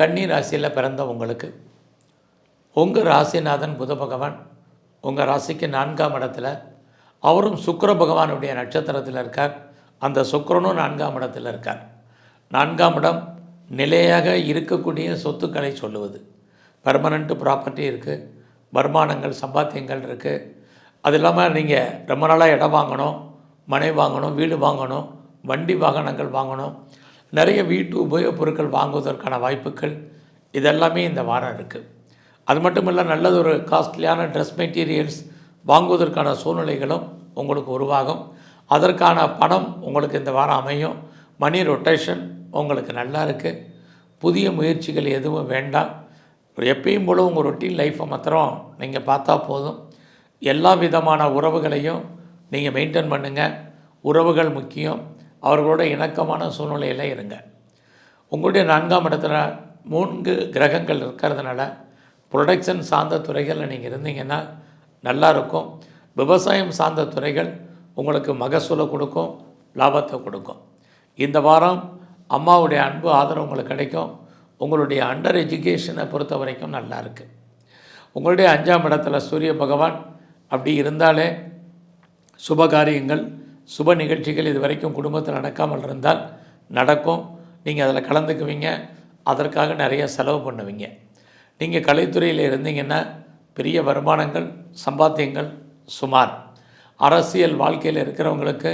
கன்னி ராசியில் பிறந்த உங்களுக்கு உங்கள் ராசிநாதன் புத பகவான் உங்கள் ராசிக்கு 4ஆம் இடத்துல, அவரும் சுக்கிர பகவானுடைய நட்சத்திரத்தில் இருக்கார். அந்த சுக்கிரனும் 4ஆம் இடத்தில் இருக்கார். 4ஆம் இடம் நிலையாக இருக்கக்கூடிய சொத்துக்களை சொல்லுவது. பெர்மனண்ட்டு ப்ராப்பர்ட்டி இருக்குது, வருமானங்கள் சம்பாத்தியங்கள் இருக்குது. அது இல்லாமல் நீங்கள் ரொம்ப நாளாக இடம் வாங்கணும், மனை வாங்கணும், வீடு வாங்கணும், வண்டி வாகனங்கள் வாங்கணும், நிறைய வீட்டு உபயோகப் பொருட்கள் வாங்குவதற்கான வாய்ப்புகள் இதெல்லாமே இந்த வாரம் இருக்குது. அது மட்டும் இல்லை, நல்லது ஒரு காஸ்ட்லியான ட்ரெஸ் மெட்டீரியல்ஸ் வாங்குவதற்கான சூழ்நிலைகளும் உங்களுக்கு உருவாகும். அதற்கான பணம் உங்களுக்கு இந்த வாரம் அமையும். மணி ரொட்டேஷன் உங்களுக்கு நல்லா இருக்குது. புதிய முயற்சிகள் எதுவும் வேண்டாம். எப்பயும் போல உங்கள் ரொட்டீன் லைஃப்பை மாத்திரம் நீங்கள் பார்த்தா போதும். எல்லா விதமான உறவுகளையும் நீங்கள் மெயின்டைன் பண்ணுங்கள். உறவுகள் முக்கியம். அவர்களோட இணக்கமான சூழ்நிலையில் இருங்க. உங்களுடைய 4ஆம் இடத்துல 3 கிரகங்கள் இருக்கிறதுனால ப்ரொடக்ஷன் சார்ந்த துறைகளில் நீங்கள் இருந்தீங்கன்னா நல்லாயிருக்கும். விவசாயம் சார்ந்த துறைகள் உங்களுக்கு மகசூலை கொடுக்கும், லாபத்தை கொடுக்கும். இந்த வாரம் அம்மாவுடைய அன்பு ஆதரவு உங்களுக்கு கிடைக்கும். உங்களுடைய அண்டர் எஜுகேஷனை பொறுத்த வரைக்கும் நல்லா இருக்குது. உங்களுடைய 5ஆம் இடத்துல சூரிய பகவான் அப்படி இருந்தாலே சுபகாரியங்கள் சுப நிகழ்ச்சிகள் இது வரைக்கும் குடும்பத்தில் நடக்காமல் இருந்தால் நடக்கும். நீங்கள் அதில் கலந்துக்குவீங்க. அதற்காக நிறைய செலவு பண்ணுவீங்க. நீங்கள் கலைத்துறையில் இருந்தீங்கன்னா பெரிய வருமானங்கள் சம்பாத்தியங்கள் சுமார். அரசியல் வாழ்க்கையில் இருக்கிறவங்களுக்கு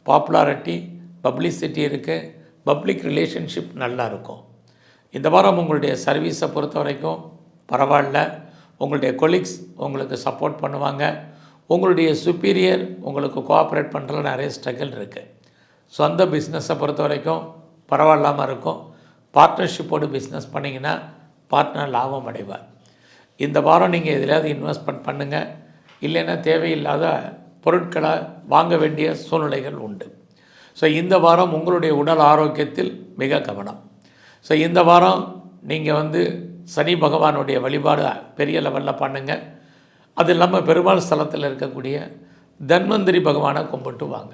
பாப்புலாரிட்டி பப்ளிசிட்டி இருக்குது. பப்ளிக் ரிலேஷன்ஷிப் நல்லா இருக்கும். இந்த வாரம் உங்களுடைய சர்வீஸை பொறுத்த வரைக்கும் பரவாயில்ல. உங்களுடைய கொலீக்ஸ் உங்களுக்கு சப்போர்ட் பண்ணுவாங்க. உங்களுடைய சுப்பீரியர் உங்களுக்கு கோஆப்ரேட் பண்ணுறதுல நிறைய ஸ்ட்ரகிள் இருக்குது. சொந்த பிஸ்னஸை பொறுத்த வரைக்கும் பரவாயில்லாமல் இருக்கும். பார்ட்னர்ஷிப்போடு பிஸ்னஸ் பண்ணிங்கன்னா பார்ட்னர் லாபம் அடைவார். இந்த வாரம் நீங்கள் எதிலாவது இன்வெஸ்ட்மெண்ட் பண்ணுங்கள். இல்லைன்னா தேவையில்லாத பொருட்களை வாங்க வேண்டிய சூழ்நிலைகள் உண்டு. ஸோ இந்த வாரம் உங்களுடைய உடல் ஆரோக்கியத்தில் மிக கவனம். ஸோ இந்த வாரம் நீங்கள் சனி பகவானுடைய வழிபாடு பெரிய லெவலில் பண்ணுங்கள். அது இல்லாமல் பெருமாள் ஸ்தலத்தில் இருக்கக்கூடிய தன்வந்திரி பகவானை கும்பிட்டு வாங்க.